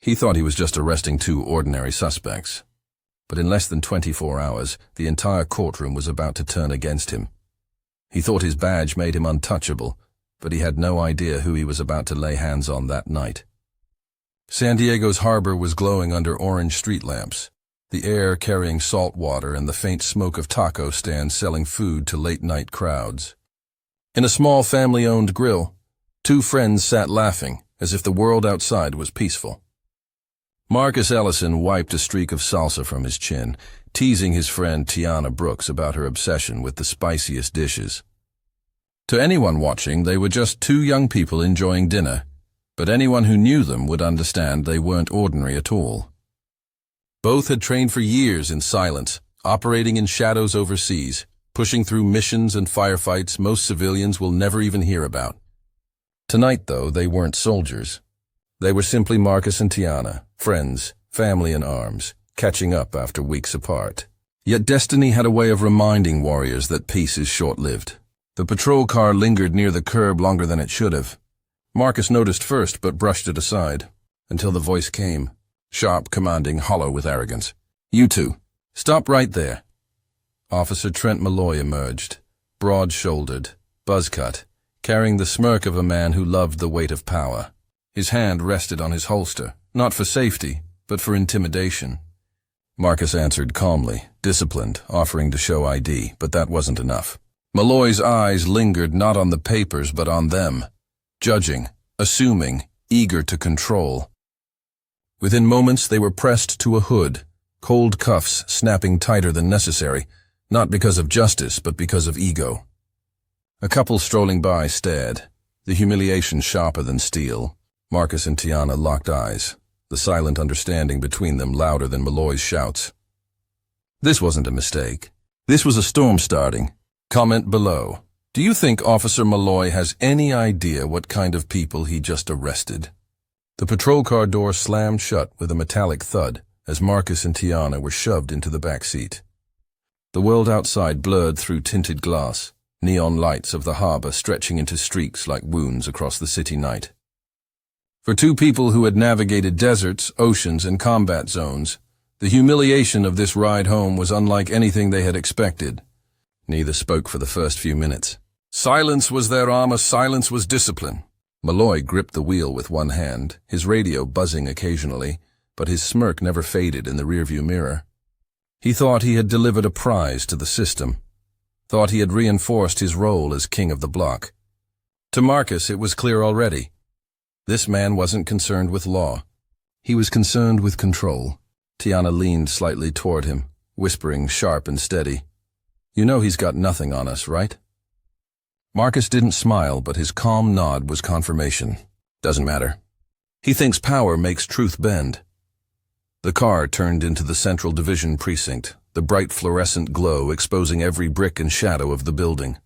He thought he was just arresting two ordinary suspects. But in less than 24 hours, the entire courtroom was about to turn against him. He thought his badge made him untouchable, but he had no idea who he was about to lay hands on that night. San Diego's harbor was glowing under orange street lamps, the air carrying salt water and the faint smoke of taco stands selling food to late-night crowds. In a small family-owned grill, two friends sat laughing, as if the world outside was peaceful. Marcus Ellison wiped a streak of salsa from his chin, teasing his friend Tiana Brooks about her obsession with the spiciest dishes. To anyone watching, they were just two young people enjoying dinner, but anyone who knew them would understand they weren't ordinary at all. Both had trained for years in silence, operating in shadows overseas, pushing through missions and firefights most civilians will never even hear about. Tonight, though, they weren't soldiers. They were simply Marcus and Tiana, friends, family in arms, catching up after weeks apart. Yet destiny had a way of reminding warriors that peace is short-lived. The patrol car lingered near the curb longer than it should have. Marcus noticed first but brushed it aside, until the voice came, sharp, commanding, hollow with arrogance. "You two, stop right there." Officer Trent Malloy emerged, broad-shouldered, buzz-cut, carrying the smirk of a man who loved the weight of power. His hand rested on his holster, not for safety, but for intimidation. Marcus answered calmly, disciplined, offering to show ID, but that wasn't enough. Malloy's eyes lingered not on the papers but on them, judging, assuming, eager to control. Within moments they were pressed to a hood, cold cuffs snapping tighter than necessary, not because of justice but because of ego. A couple strolling by stared, the humiliation sharper than steel. Marcus and Tiana locked eyes, the silent understanding between them louder than Malloy's shouts. This wasn't a mistake. This was a storm starting. Comment below. Do you think Officer Malloy has any idea what kind of people he just arrested? The patrol car door slammed shut with a metallic thud as Marcus and Tiana were shoved into the back seat. The world outside blurred through tinted glass, neon lights of the harbor stretching into streaks like wounds across the city night. For two people who had navigated deserts, oceans, and combat zones, the humiliation of this ride home was unlike anything they had expected. Neither spoke for the first few minutes. Silence was their armor, silence was discipline. Malloy gripped the wheel with one hand, his radio buzzing occasionally, but his smirk never faded in the rearview mirror. He thought he had delivered a prize to the system, thought he had reinforced his role as king of the block. To Marcus, it was clear already. This man wasn't concerned with law. He was concerned with control. Tiana leaned slightly toward him, whispering sharp and steady. "You know he's got nothing on us, right?" Marcus didn't smile, but his calm nod was confirmation. "Doesn't matter. He thinks power makes truth bend." The car turned into the Central Division precinct, the bright fluorescent glow exposing every brick and shadow of the building.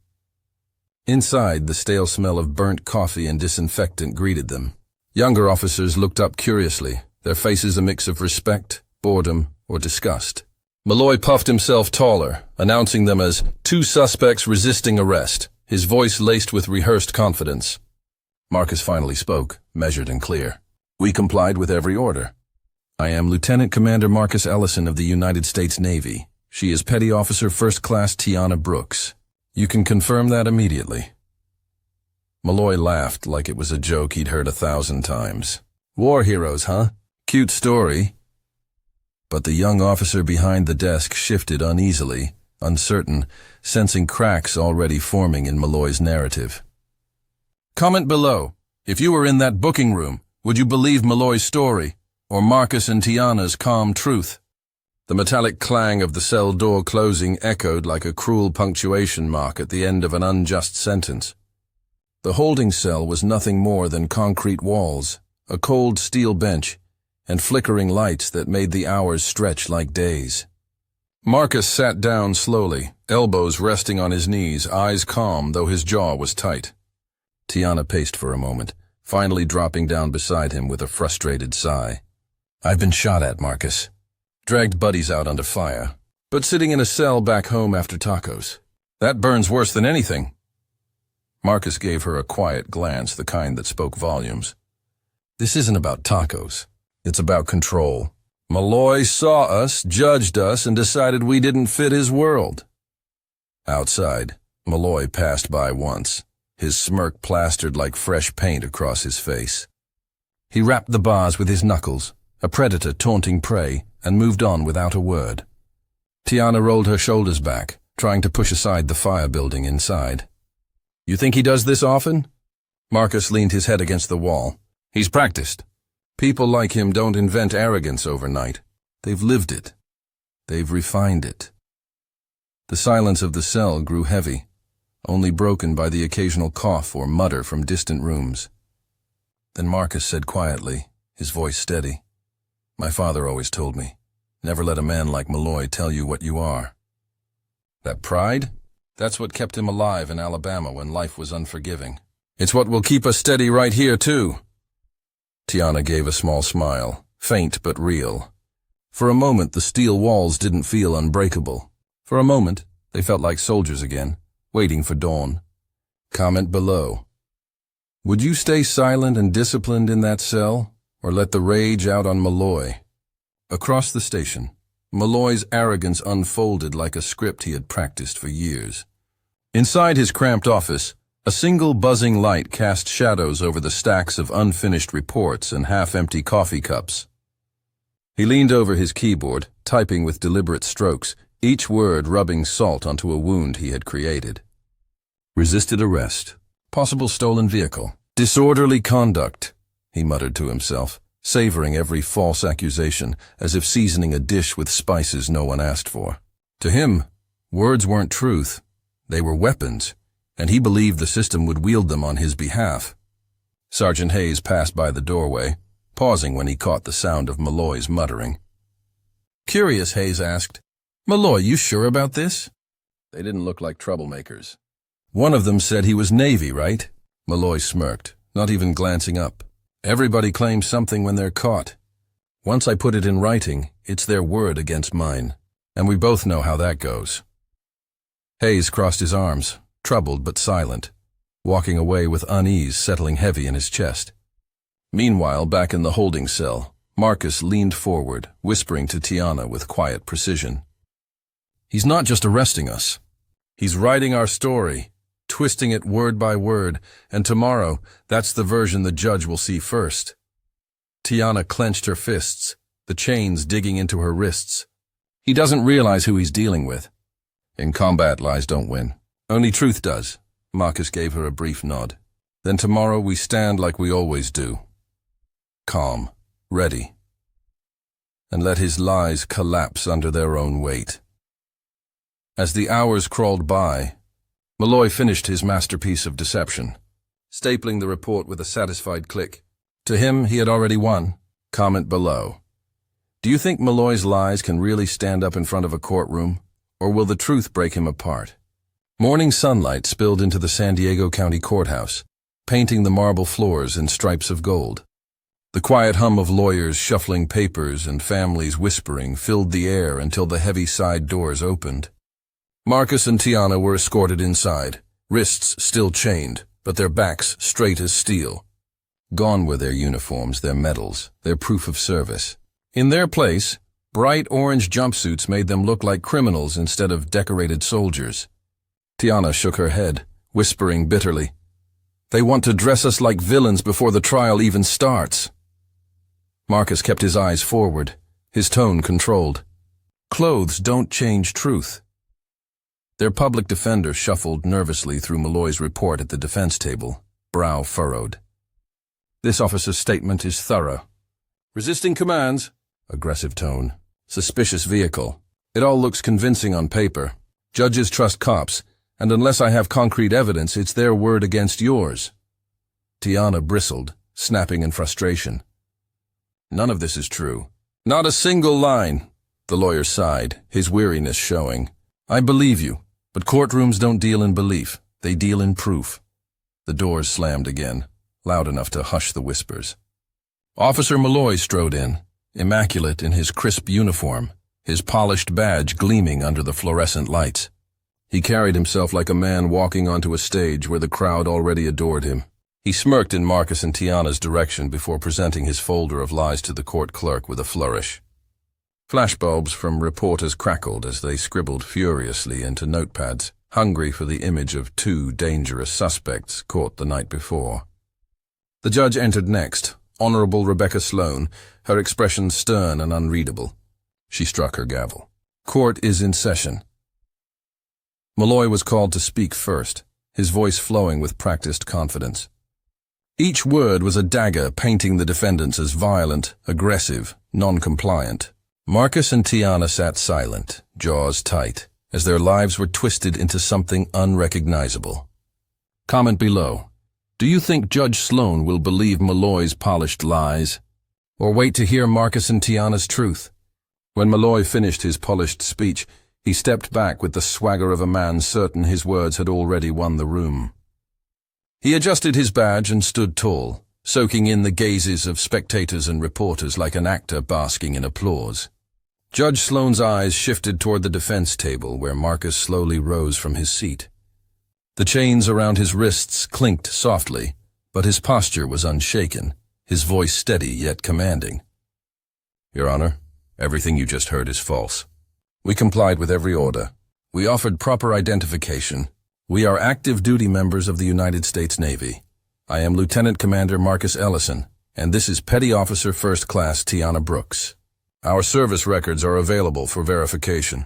Inside, the stale smell of burnt coffee and disinfectant greeted them. Younger officers looked up curiously, their faces a mix of respect, boredom, or disgust. Malloy puffed himself taller, announcing them as two suspects resisting arrest, his voice laced with rehearsed confidence. Marcus finally spoke, measured and clear. "We complied with every order. I am Lieutenant Commander Marcus Ellison of the United States Navy. She is Petty Officer First Class Tiana Brooks. You can confirm that immediately." Malloy laughed like it was a joke he'd heard 1,000 times. "War heroes, huh? Cute story." But the young officer behind the desk shifted uneasily, uncertain, sensing cracks already forming in Malloy's narrative. "Comment below. If you were in that booking room, would you believe Malloy's story, or Marcus and Tiana's calm truth?" The metallic clang of the cell door closing echoed like a cruel punctuation mark at the end of an unjust sentence. The holding cell was nothing more than concrete walls, a cold steel bench, and flickering lights that made the hours stretch like days. Marcus sat down slowly, elbows resting on his knees, eyes calm though his jaw was tight. Tiana paced for a moment, finally dropping down beside him with a frustrated sigh. "I've been shot at, Marcus. Dragged buddies out under fire, but sitting in a cell back home after tacos. That burns worse than anything." Marcus gave her a quiet glance, the kind that spoke volumes. "This isn't about tacos. It's about control. Malloy saw us, judged us, and decided we didn't fit his world. Outside, Malloy passed by once, his smirk plastered like fresh paint across his face. He rapped the bars with his knuckles, a predator taunting prey, and moved on without a word. Tiana rolled her shoulders back, trying to push aside the fire building inside. You think he does this often? Marcus leaned his head against the wall. He's practiced. People like him don't invent arrogance overnight. They've lived it. They've refined it. The silence of the cell grew heavy, only broken by the occasional cough or mutter from distant rooms. Then Marcus said quietly, his voice steady, "My father always told me, never let a man like Malloy tell you what you are." That pride? That's what kept him alive in Alabama when life was unforgiving. It's what will keep us steady right here, too. Tiana gave a small smile, faint but real. For a moment, the steel walls didn't feel unbreakable. For a moment, they felt like soldiers again, waiting for dawn. Comment below. Would you stay silent and disciplined in that cell, or let the rage out on Malloy? Across the station, Malloy's arrogance unfolded like a script he had practiced for years. Inside his cramped office, a single buzzing light cast shadows over the stacks of unfinished reports and half-empty coffee cups. He leaned over his keyboard, typing with deliberate strokes, each word rubbing salt onto a wound he had created. Resisted arrest. Possible stolen vehicle. Disorderly conduct, he muttered to himself, savoring every false accusation as if seasoning a dish with spices no one asked for. To him, words weren't truth. They were weapons, and he believed the system would wield them on his behalf. Sergeant Hayes passed by the doorway, pausing when he caught the sound of Malloy's muttering. Curious, Hayes asked, "Malloy, you sure about this?" They didn't look like troublemakers. One of them said he was Navy, right? Malloy smirked, not even glancing up. Everybody claims something when they're caught. Once I put it in writing, it's their word against mine, and we both know how that goes. Hayes crossed his arms, troubled but silent, walking away with unease settling heavy in his chest. Meanwhile, back in the holding cell, Marcus leaned forward, whispering to Tiana with quiet precision. He's not just arresting us. He's writing our story, twisting it word by word, and tomorrow, that's the version the judge will see first. Tiana clenched her fists, the chains digging into her wrists. He doesn't realize who he's dealing with. In combat, lies don't win. Only truth does. Marcus gave her a brief nod. Then tomorrow we stand like we always do. Calm, ready. And let his lies collapse under their own weight. As the hours crawled by, Malloy finished his masterpiece of deception, stapling the report with a satisfied click. To him, he had already won. Comment below. Do you think Malloy's lies can really stand up in front of a courtroom, or will the truth break him apart? Morning sunlight spilled into the San Diego County Courthouse, painting the marble floors in stripes of gold. The quiet hum of lawyers shuffling papers and families whispering filled the air until the heavy side doors opened. Marcus and Tiana were escorted inside, wrists still chained, but their backs straight as steel. Gone were their uniforms, their medals, their proof of service. In their place, bright orange jumpsuits made them look like criminals instead of decorated soldiers. Tiana shook her head, whispering bitterly, "They want to dress us like villains before the trial even starts." Marcus kept his eyes forward, his tone controlled. Clothes don't change truth. Their public defender shuffled nervously through Malloy's report at the defense table, brow furrowed. This officer's statement is thorough. Resisting commands, aggressive tone, suspicious vehicle. It all looks convincing on paper. Judges trust cops, and unless I have concrete evidence, it's their word against yours. Tiana bristled, snapping in frustration. None of this is true. Not a single line. The lawyer sighed, his weariness showing. I believe you. But courtrooms don't deal in belief, they deal in proof. The doors slammed again, loud enough to hush the whispers. Officer Malloy strode in, immaculate in his crisp uniform, his polished badge gleaming under the fluorescent lights. He carried himself like a man walking onto a stage where the crowd already adored him. He smirked in Marcus and Tiana's direction before presenting his folder of lies to the court clerk with a flourish. Flashbulbs from reporters crackled as they scribbled furiously into notepads, hungry for the image of 2 dangerous suspects caught the night before. The judge entered next, Honorable Rebecca Sloane, her expression stern and unreadable. She struck her gavel. Court is in session. Malloy was called to speak first, his voice flowing with practiced confidence. Each word was a dagger painting the defendants as violent, aggressive, non-compliant. Marcus and Tiana sat silent, jaws tight, as their lives were twisted into something unrecognizable. Comment below. Do you think Judge Sloane will believe Malloy's polished lies? Or wait to hear Marcus and Tiana's truth? When Malloy finished his polished speech, he stepped back with the swagger of a man certain his words had already won the room. He adjusted his badge and stood tall, soaking in the gazes of spectators and reporters like an actor basking in applause. Judge Sloane's eyes shifted toward the defense table where Marcus slowly rose from his seat. The chains around his wrists clinked softly, but his posture was unshaken, his voice steady yet commanding. Your Honor, everything you just heard is false. We complied with every order. We offered proper identification. We are active duty members of the United States Navy. I am Lieutenant Commander Marcus Ellison, and this is Petty Officer First Class Tiana Brooks. Our service records are available for verification.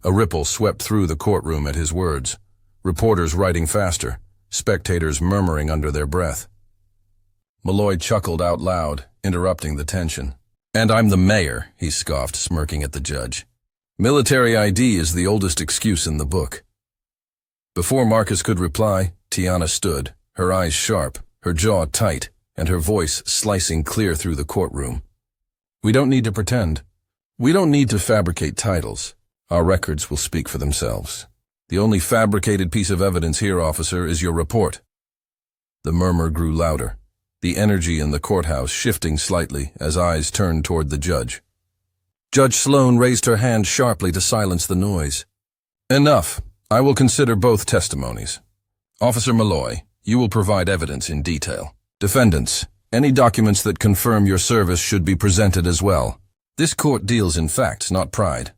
A ripple swept through the courtroom at his words, reporters writing faster, spectators murmuring under their breath. Malloy chuckled out loud, interrupting the tension. And I'm the mayor, he scoffed, smirking at the judge. Military ID is the oldest excuse in the book. Before Marcus could reply, Tiana stood, her eyes sharp, her jaw tight, and her voice slicing clear through the courtroom. We don't need to pretend. We don't need to fabricate titles. Our records will speak for themselves. The only fabricated piece of evidence here, officer, is your report. The murmur grew louder, the energy in the courthouse shifting slightly as eyes turned toward the judge. Judge Sloane raised her hand sharply to silence the noise. Enough. I will consider both testimonies. Officer Malloy, you will provide evidence in detail. Defendants, any documents that confirm your service should be presented as well. This court deals in facts, not pride.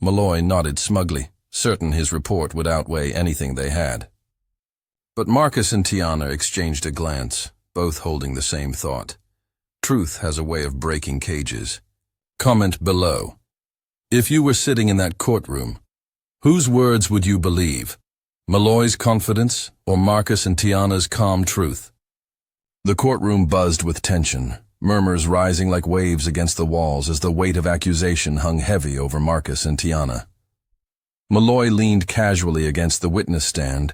Malloy nodded smugly, certain his report would outweigh anything they had. But Marcus and Tiana exchanged a glance, both holding the same thought. Truth has a way of breaking cages. Comment below. If you were sitting in that courtroom, whose words would you believe? Malloy's confidence or Marcus and Tiana's calm truth? The courtroom buzzed with tension, murmurs rising like waves against the walls as the weight of accusation hung heavy over Marcus and Tiana. Malloy leaned casually against the witness stand,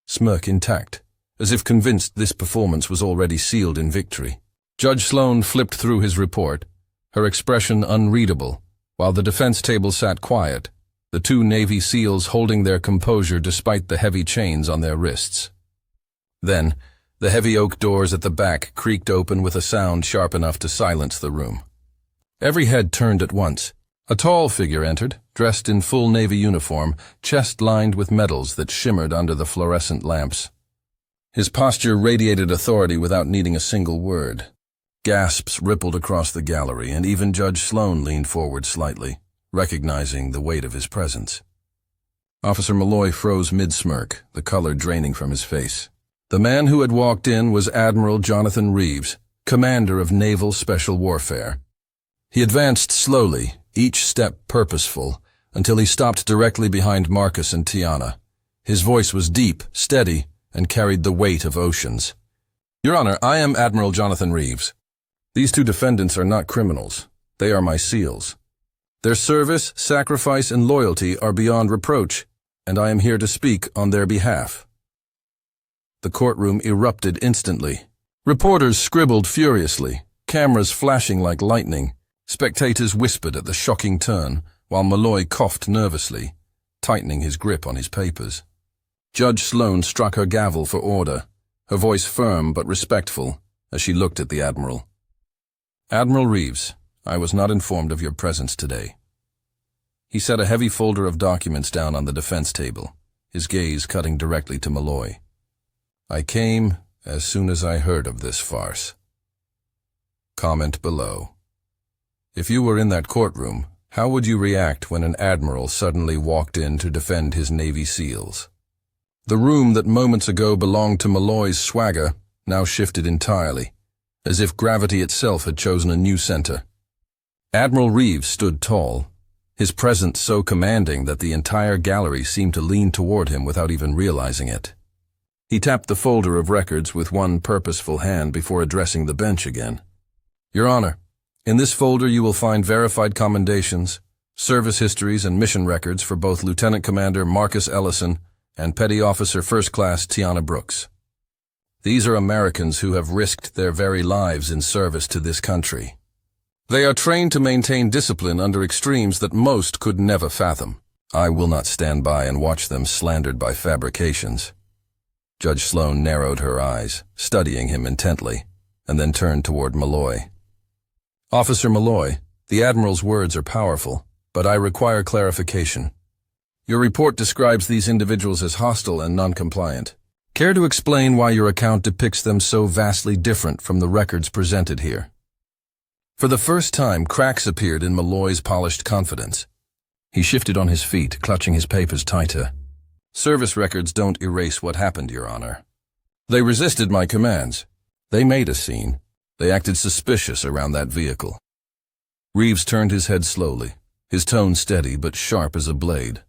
smirk intact, as if convinced this performance was already sealed in victory. Judge Sloane flipped through his report, her expression unreadable, while the defense table sat quiet, the 2 Navy SEALs holding their composure despite the heavy chains on their wrists. Then, the heavy oak doors at the back creaked open with a sound sharp enough to silence the room. Every head turned at once. A tall figure entered, dressed in full Navy uniform, chest lined with medals that shimmered under the fluorescent lamps. His posture radiated authority without needing a single word. Gasps rippled across the gallery, and even Judge Sloane leaned forward slightly, recognizing the weight of his presence. Officer Malloy froze mid-smirk, the color draining from his face. The man who had walked in was Admiral Jonathan Reeves, commander of Naval Special Warfare. He advanced slowly, each step purposeful, until he stopped directly behind Marcus and Tiana. His voice was deep, steady, and carried the weight of oceans. Your Honor, I am Admiral Jonathan Reeves. These 2 defendants are not criminals. They are my SEALs. Their service, sacrifice, and loyalty are beyond reproach, and I am here to speak on their behalf. The courtroom erupted instantly. Reporters scribbled furiously, cameras flashing like lightning. Spectators whispered at the shocking turn, while Malloy coughed nervously, tightening his grip on his papers. Judge Sloane struck her gavel for order, her voice firm but respectful, as she looked at the Admiral. Admiral Reeves, I was not informed of your presence today. He set a heavy folder of documents down on the defense table, his gaze cutting directly to Malloy. I came, as soon as I heard of this farce. Comment below. If you were in that courtroom, how would you react when an admiral suddenly walked in to defend his Navy SEALs? The room that moments ago belonged to Malloy's swagger now shifted entirely, as if gravity itself had chosen a new center. Admiral Reeves stood tall, his presence so commanding that the entire gallery seemed to lean toward him without even realizing it. He tapped the folder of records with one purposeful hand before addressing the bench again. Your Honor, in this folder you will find verified commendations, service histories, and mission records for both Lieutenant Commander Marcus Ellison and Petty Officer First Class Tiana Brooks. These are Americans who have risked their very lives in service to this country. They are trained to maintain discipline under extremes that most could never fathom. I will not stand by and watch them slandered by fabrications. Judge Sloan narrowed her eyes, studying him intently, and then turned toward Malloy. Officer Malloy, the Admiral's words are powerful, but I require clarification. Your report describes these individuals as hostile and non-compliant. Care to explain why your account depicts them so vastly different from the records presented here? For the first time, cracks appeared in Malloy's polished confidence. He shifted on his feet, clutching his papers tighter. Service records don't erase what happened, Your Honor. They resisted my commands. They made a scene. They acted suspicious around that vehicle. Reeves turned his head slowly, his tone steady but sharp as a blade.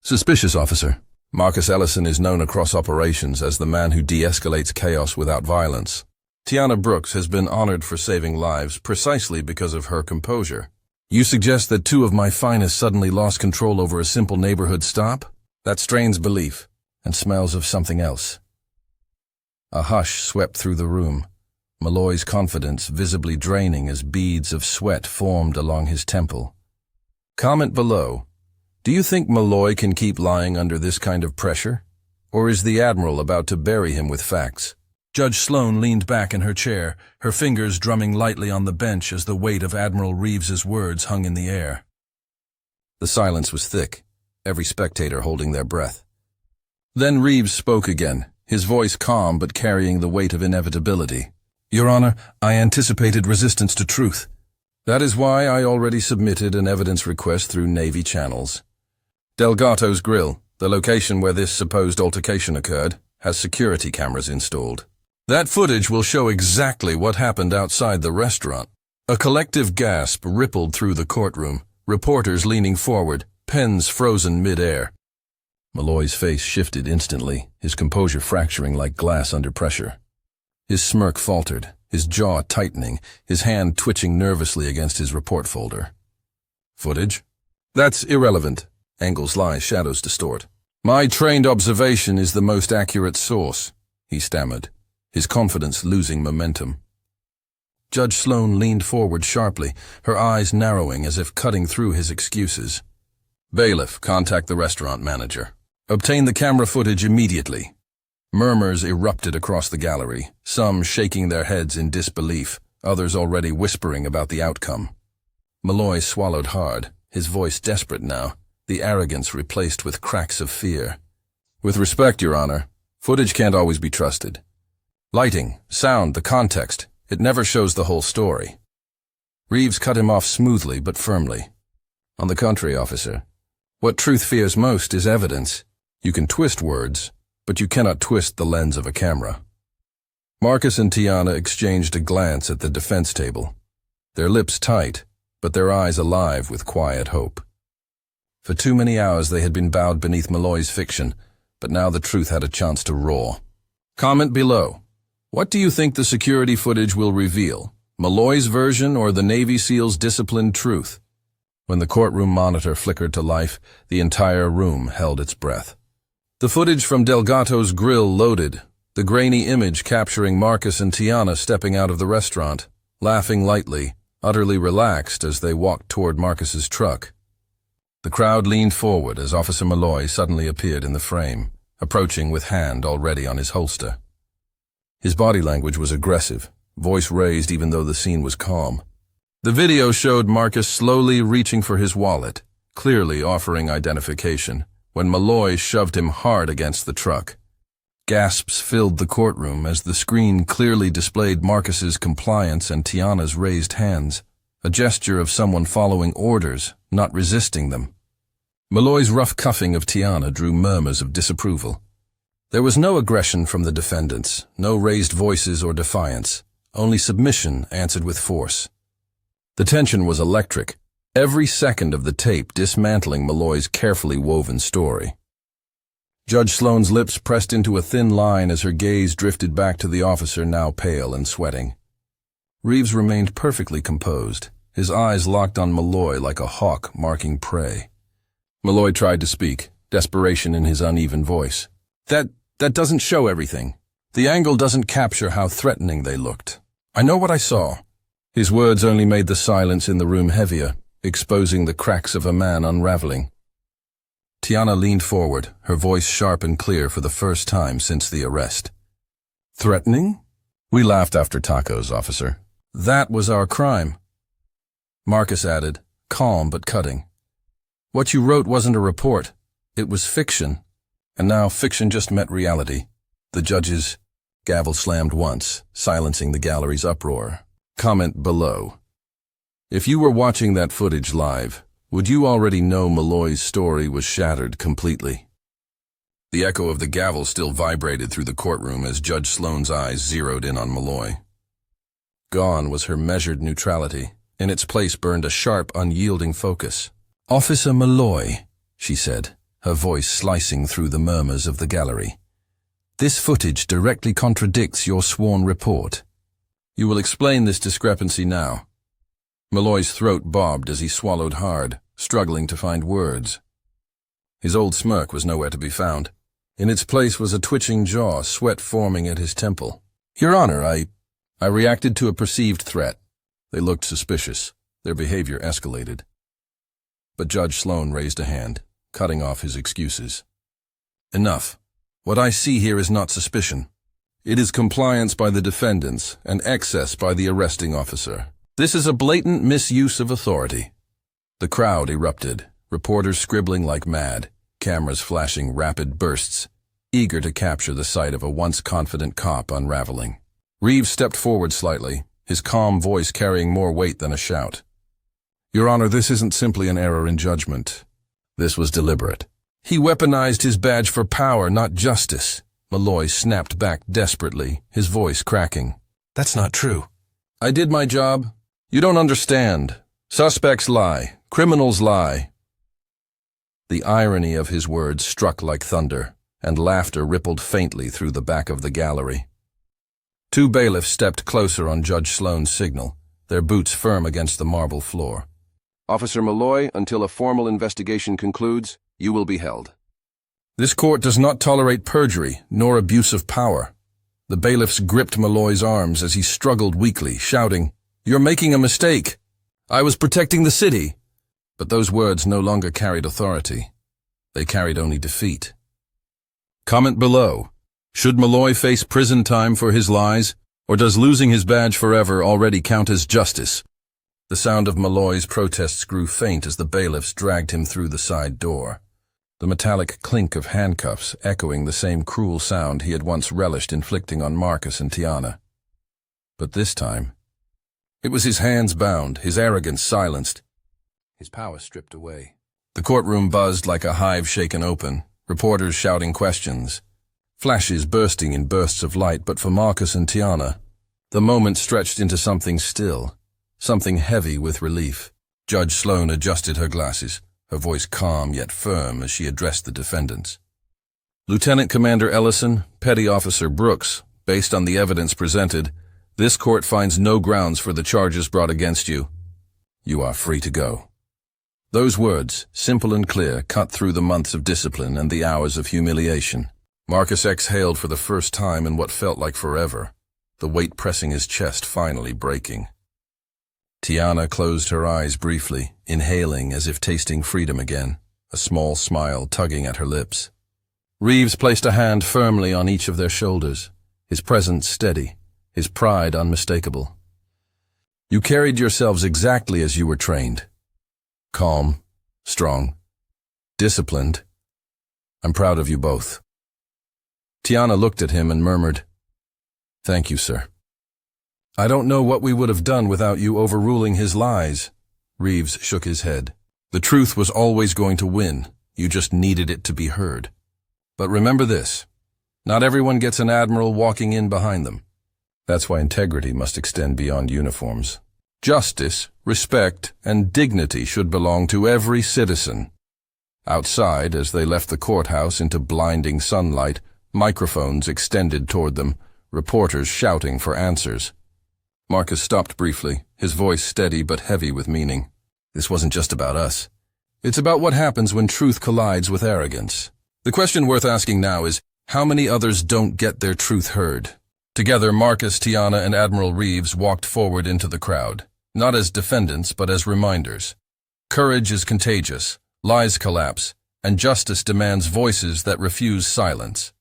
Suspicious, officer. Marcus Ellison is known across operations as the man who de-escalates chaos without violence. Tiana Brooks has been honored for saving lives precisely because of her composure. You suggest that two of my finest suddenly lost control over a simple neighborhood stop? That strains belief and smells of something else. A hush swept through the room, Malloy's confidence visibly draining as beads of sweat formed along his temple. Comment below. Do you think Malloy can keep lying under this kind of pressure? Or is the Admiral about to bury him with facts? Judge Sloan leaned back in her chair, her fingers drumming lightly on the bench as the weight of Admiral Reeves's words hung in the air. The silence was thick, every spectator holding their breath. Then Reeves spoke again, his voice calm but carrying the weight of inevitability. Your Honor, I anticipated resistance to truth. That is why I already submitted an evidence request through Navy channels. Delgato's Grill, the location where this supposed altercation occurred, has security cameras installed. That footage will show exactly what happened outside the restaurant. A collective gasp rippled through the courtroom, reporters leaning forward, pens frozen mid-air. Malloy's face shifted instantly, his composure fracturing like glass under pressure. His smirk faltered, his jaw tightening, his hand twitching nervously against his report folder. Footage? That's irrelevant. Angles lie, shadows distort. My trained observation is the most accurate source, he stammered, his confidence losing momentum. Judge Sloan leaned forward sharply, her eyes narrowing as if cutting through his excuses. Bailiff, contact the restaurant manager. Obtain the camera footage immediately. Murmurs erupted across the gallery, some shaking their heads in disbelief, others already whispering about the outcome. Malloy swallowed hard, his voice desperate now, the arrogance replaced with cracks of fear. With respect, Your Honor, footage can't always be trusted. Lighting, sound, the context, it never shows the whole story. Reeves cut him off smoothly but firmly. On the contrary, officer, what truth fears most is evidence. You can twist words, but you cannot twist the lens of a camera. Marcus and Tiana exchanged a glance at the defense table, their lips tight, but their eyes alive with quiet hope. For too many hours they had been bowed beneath Malloy's fiction, but now the truth had a chance to roar. Comment below. What do you think the security footage will reveal? Malloy's version or the Navy SEAL's disciplined truth? When the courtroom monitor flickered to life, the entire room held its breath. The footage from Delgato's Grill loaded, the grainy image capturing Marcus and Tiana stepping out of the restaurant, laughing lightly, utterly relaxed as they walked toward Marcus's truck. The crowd leaned forward as Officer Malloy suddenly appeared in the frame, approaching with hand already on his holster. His body language was aggressive, voice raised even though the scene was calm. The video showed Marcus slowly reaching for his wallet, clearly offering identification, when Malloy shoved him hard against the truck. Gasps filled the courtroom as the screen clearly displayed Marcus's compliance and Tiana's raised hands, a gesture of someone following orders, not resisting them. Malloy's rough cuffing of Tiana drew murmurs of disapproval. There was no aggression from the defendants, no raised voices or defiance, only submission answered with force. The tension was electric, every second of the tape dismantling Malloy's carefully woven story. Judge Sloane's lips pressed into a thin line as her gaze drifted back to the officer, now pale and sweating. Reeves remained perfectly composed, his eyes locked on Malloy like a hawk marking prey. Malloy tried to speak, desperation in his uneven voice. That doesn't show everything. The angle doesn't capture how threatening they looked. I know what I saw. His words only made the silence in the room heavier, exposing the cracks of a man unraveling. Tiana leaned forward, her voice sharp and clear for the first time since the arrest. Threatening? We laughed after tacos, officer. That was our crime. Marcus added, calm but cutting. What you wrote wasn't a report. It was fiction. And now fiction just met reality. The judge's gavel slammed once, silencing the gallery's uproar. Comment below. If you were watching that footage live, would you already know Malloy's story was shattered completely? The echo of the gavel still vibrated through the courtroom as Judge Sloane's eyes zeroed in on Malloy. Gone was her measured neutrality. In its place burned a sharp, unyielding focus. Officer Malloy, she said, her voice slicing through the murmurs of the gallery. This footage directly contradicts your sworn report. You will explain this discrepancy now. Malloy's throat bobbed as he swallowed hard, struggling to find words. His old smirk was nowhere to be found. In its place was a twitching jaw, sweat forming at his temple. Your Honor, I reacted to a perceived threat. They looked suspicious. Their behavior escalated. But Judge Sloane raised a hand, cutting off his excuses. Enough. What I see here is not suspicion. It is compliance by the defendants and excess by the arresting officer. This is a blatant misuse of authority. The crowd erupted, reporters scribbling like mad, cameras flashing rapid bursts, eager to capture the sight of a once confident cop unraveling. Reeves stepped forward slightly, his calm voice carrying more weight than a shout. Your Honor, this isn't simply an error in judgment. This was deliberate. He weaponized his badge for power, not justice. Malloy snapped back desperately, his voice cracking. That's not true. I did my job. You don't understand. Suspects lie. Criminals lie. The irony of his words struck like thunder, and laughter rippled faintly through the back of the gallery. Two bailiffs stepped closer on Judge Sloane's signal, their boots firm against the marble floor. Officer Malloy, until a formal investigation concludes, you will be held. This court does not tolerate perjury, nor abuse of power. The bailiffs gripped Malloy's arms as he struggled weakly, shouting, You're making a mistake. I was protecting the city. But those words no longer carried authority. They carried only defeat. Comment below. Should Malloy face prison time for his lies, or does losing his badge forever already count as justice? The sound of Malloy's protests grew faint as the bailiffs dragged him through the side door, the metallic clink of handcuffs echoing the same cruel sound he had once relished inflicting on Marcus and Tiana. But this time, it was his hands bound, his arrogance silenced, his power stripped away. The courtroom buzzed like a hive shaken open, reporters shouting questions, flashes bursting in bursts of light, but for Marcus and Tiana, the moment stretched into something still, something heavy with relief. Judge Sloane adjusted her glasses, her voice calm yet firm as she addressed the defendants. Lieutenant Commander Ellison, Petty Officer Brooks, based on the evidence presented, this court finds no grounds for the charges brought against you. You are free to go. Those words, simple and clear, cut through the months of discipline and the hours of humiliation. Marcus exhaled for the first time in what felt like forever, the weight pressing his chest finally breaking. Tiana closed her eyes briefly, inhaling as if tasting freedom again, a small smile tugging at her lips. Reeves placed a hand firmly on each of their shoulders, his presence steady, his pride unmistakable. You carried yourselves exactly as you were trained. Calm, strong, disciplined. I'm proud of you both. Tiana looked at him and murmured, "Thank you, sir." "I don't know what we would have done without you overruling his lies." Reeves shook his head. "The truth was always going to win. You just needed it to be heard. But remember this. Not everyone gets an admiral walking in behind them. That's why integrity must extend beyond uniforms. Justice, respect, and dignity should belong to every citizen." Outside, as they left the courthouse into blinding sunlight, microphones extended toward them, reporters shouting for answers. Marcus stopped briefly, his voice steady but heavy with meaning. "This wasn't just about us. It's about what happens when truth collides with arrogance. The question worth asking now is, how many others don't get their truth heard?" Together, Marcus, Tiana, and Admiral Reeves walked forward into the crowd, not as defendants but as reminders. Courage is contagious, lies collapse, and justice demands voices that refuse silence.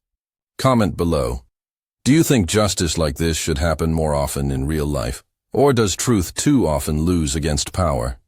Comment below. Do you think justice like this should happen more often in real life? Or does truth too often lose against power?